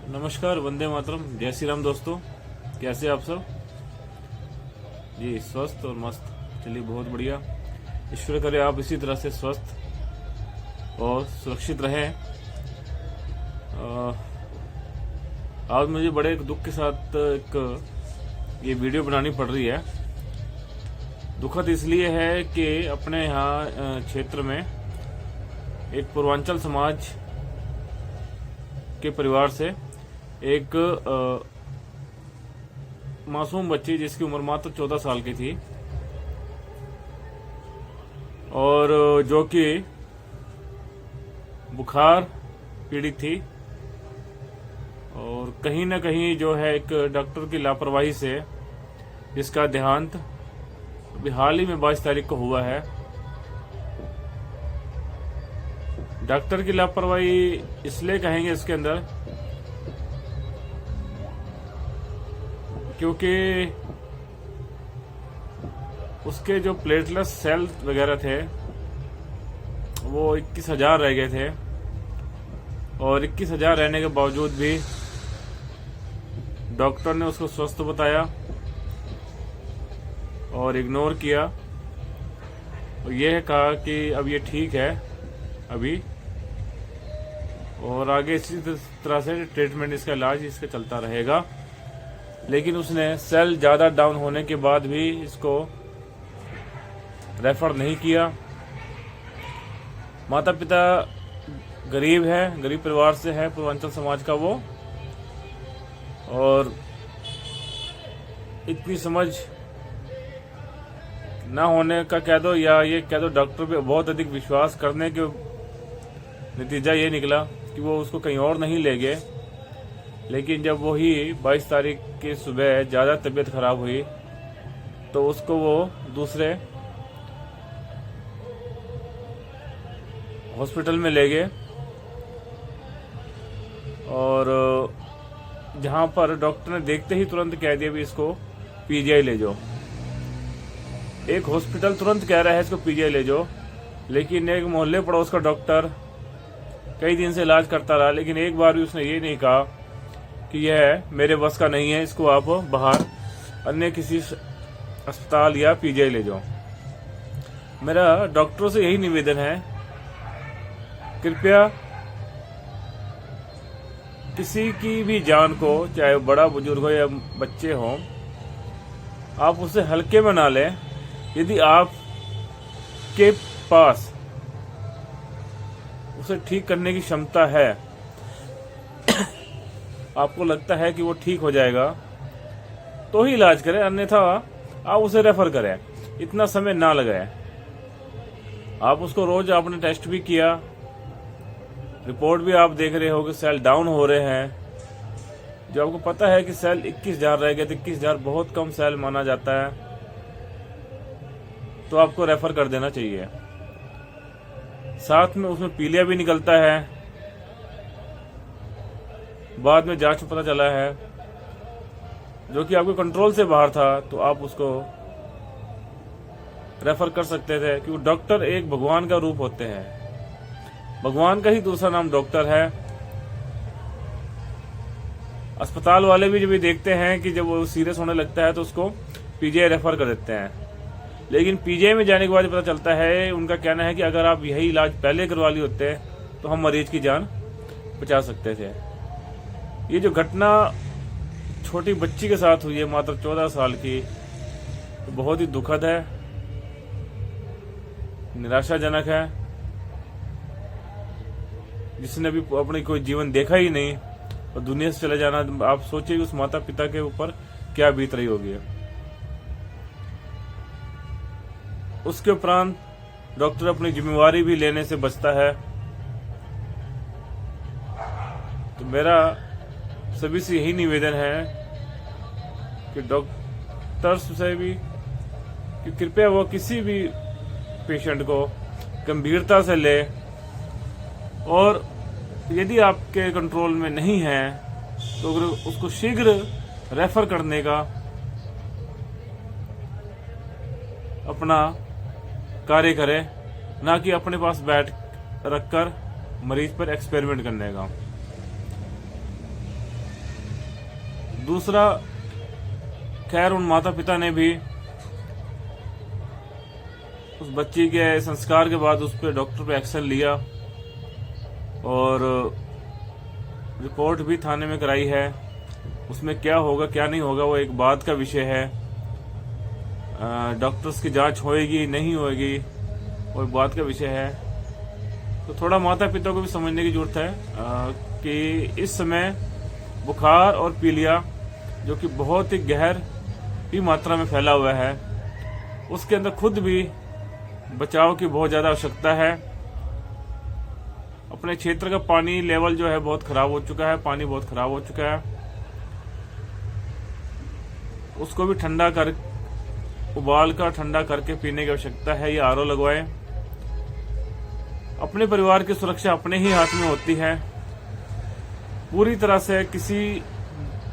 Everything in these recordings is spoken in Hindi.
नमस्कार, वंदे मातरम, जय श्री राम दोस्तों। कैसे आप सब? जी स्वस्थ और मस्त। चलिए बहुत बढ़िया। ईश्वर करे आप इसी तरह से स्वस्थ और सुरक्षित रहें। आज मुझे बड़े एक दुख के साथ ये वीडियो बनानी पड़ रही है। दुखद इसलिए है कि अपने यहाँ क्षेत्र में एक पूर्वांचल समाज के परिवार से एक मासूम बच्ची जिसकी उम्र मात्र 14 साल की थी और जो कि बुखार पीड़ित थी और कहीं ना कहीं जो है एक डॉक्टर की लापरवाही से जिसका देहांत अभी हाल ही में 22 तारीख को हुआ है। डॉक्टर की लापरवाही इसलिए कहेंगे इसके अंदर क्योंकि उसके जो प्लेटलेट सेल वगैरह थे वो 21,000 रह गए थे और 21,000 रहने के बावजूद भी डॉक्टर ने उसको स्वस्थ बताया और इग्नोर किया और यह कहा कि अब ये ठीक है अभी और आगे इसी तरह से ट्रीटमेंट, इसका इलाज इसका चलता रहेगा। लेकिन उसने सेल ज़्यादा डाउन होने के बाद भी इसको रेफर नहीं किया। माता पिता गरीब है, गरीब परिवार से है, पूर्वांचल समाज का वो, और इतनी समझ ना होने का कह दो या ये कह दो डॉक्टर पे बहुत अधिक विश्वास करने के नतीजा ये निकला कि वो उसको कहीं और नहीं ले गए। लेकिन जब वही 22 तारीख की सुबह ज़्यादा तबीयत खराब हुई तो उसको वो दूसरे हॉस्पिटल में ले गए और जहां पर डॉक्टर ने देखते ही तुरंत कह दिया भी इसको पीजीआई ले जाओ। एक हॉस्पिटल तुरंत कह रहा है इसको पीजीआई ले जाओ, लेकिन एक मोहल्ले पड़ोस का डॉक्टर कई दिन से इलाज करता रहा, लेकिन एक बार भी उसने ये नहीं कहा कि यह मेरे बस का नहीं है, इसको आप बाहर अन्य किसी अस्पताल या पीजीआई ले जाओ। मेरा डॉक्टरों से यही निवेदन है, कृपया किसी की भी जान को, चाहे बड़ा बुजुर्ग हो या बच्चे हो, आप उसे हल्के में ना लें। यदि आप के पास उसे ठीक करने की क्षमता है, आपको लगता है कि वो ठीक हो जाएगा तो ही इलाज करें, अन्यथा आप उसे रेफर करें। इतना समय ना लगाए। आप उसको रोज आपने टेस्ट भी किया, रिपोर्ट भी आप देख रहे हो कि सेल डाउन हो रहे हैं। जो आपको पता है कि सेल 21,000 रह गए, तो 21,000 बहुत कम सेल माना जाता है, तो आपको रेफर कर देना चाहिए। साथ में उसमें पीलिया भी निकलता है, बाद में जांच में पता चला है, जो कि आपके कंट्रोल से बाहर था, तो आप उसको रेफर कर सकते थे। क्योंकि डॉक्टर एक भगवान का रूप होते हैं, भगवान का ही दूसरा नाम डॉक्टर है। अस्पताल वाले भी जब देखते हैं कि जब वो सीरियस होने लगता है तो उसको पीजीआई रेफर कर देते हैं, लेकिन पीजीआई में जाने के बाद पता चलता है, उनका कहना है कि अगर आप यही इलाज पहले करवा लिए होते तो हम मरीज की जान बचा सकते थे। ये जो घटना छोटी बच्ची के साथ हुई है, मात्र 14 साल की, तो बहुत ही दुखद है, निराशाजनक है। जिसने भी अपनी कोई जीवन देखा ही नहीं और दुनिया से चले जाना, आप सोचिए उस माता पिता के ऊपर क्या बीत रही होगी। उसके उपरांत डॉक्टर अपनी जिम्मेवारी भी लेने से बचता है। तो मेरा सभी से यही निवेदन है कि डॉक्टर्स से भी कि कृपया वो किसी भी पेशेंट को गंभीरता से ले, और यदि आपके कंट्रोल में नहीं है तो उसको शीघ्र रेफर करने का अपना कार्य करें, ना कि अपने पास बैठ रखकर मरीज पर एक्सपेरिमेंट करने का। दूसरा, खैर उन माता पिता ने भी उस बच्ची के संस्कार के बाद उस पर डॉक्टर पे एक्शन लिया और रिपोर्ट भी थाने में कराई है। उसमें क्या होगा क्या नहीं होगा वो एक बात का विषय है। डॉक्टर्स की जांच होएगी नहीं होएगी वो एक बात का विषय है। तो थोड़ा माता पिता को भी समझने की जरूरत है कि इस समय बुखार और पीलिया जो कि बहुत ही गहरी मात्रा में फैला हुआ है, उसके अंदर खुद भी बचाव की बहुत ज्यादा आवश्यकता है। अपने क्षेत्र का पानी लेवल जो है बहुत खराब हो चुका है, पानी बहुत खराब हो चुका है। उसको भी ठंडा कर, उबाल कर ठंडा करके पीने की आवश्यकता है। ये आरओ लगवाएं। अपने परिवार की सुरक्षा अपने ही हाथ में होती है। पूरी तरह से किसी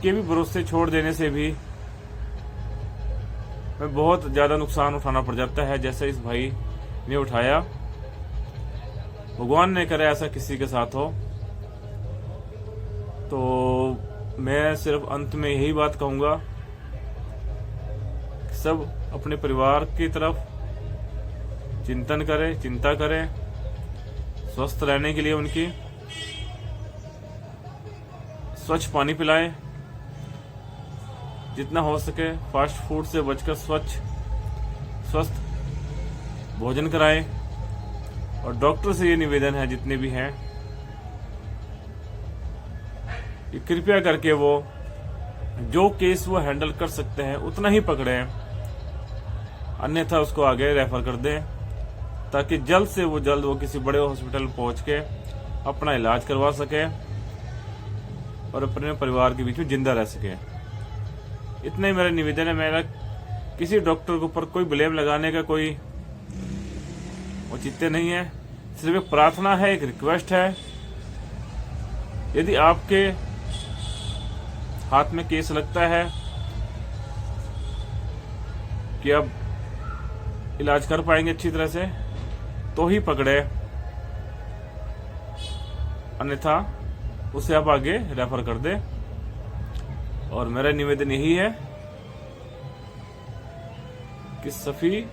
के भी भरोसे छोड़ देने से भी बहुत ज्यादा नुकसान उठाना पड़ जाता है, जैसे इस भाई ने उठाया। भगवान ने करे ऐसा किसी के साथ हो। तो मैं सिर्फ अंत में यही बात कहूंगा, सब अपने परिवार की तरफ चिंतन करें, चिंता करें, स्वस्थ रहने के लिए उनकी स्वच्छ पानी पिलाएं, जितना हो सके फास्ट फूड से बचकर स्वस्थ भोजन कराएं। और डॉक्टर से ये निवेदन है जितने भी हैं कि कृपया करके वो जो केस वो हैंडल कर सकते हैं उतना ही पकड़ें, अन्यथा उसको आगे रेफर कर दें ताकि जल्द से जल्द वो किसी बड़े हॉस्पिटल पहुंच के अपना इलाज करवा सके और अपने परिवार के बीच में जिंदा रह सके। इतना ही मेरा निवेदन है। मेरा किसी डॉक्टर के ऊपर कोई ब्लेम लगाने का कोई औचित्य नहीं है, सिर्फ एक प्रार्थना है, एक रिक्वेस्ट है। यदि आपके हाथ में केस लगता है कि अब इलाज कर पाएंगे अच्छी तरह से तो ही पकड़े, अन्यथा उसे आप आगे रेफर कर दे। और मेरा निवेदन यही है कि सभी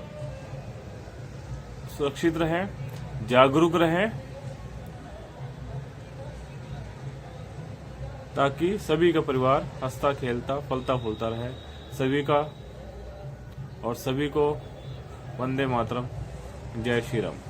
सुरक्षित रहें, जागरूक रहें, ताकि सभी का परिवार हंसता खेलता फलता फूलता रहे। सभी का और सभी को वंदे मातरम, जय श्री राम।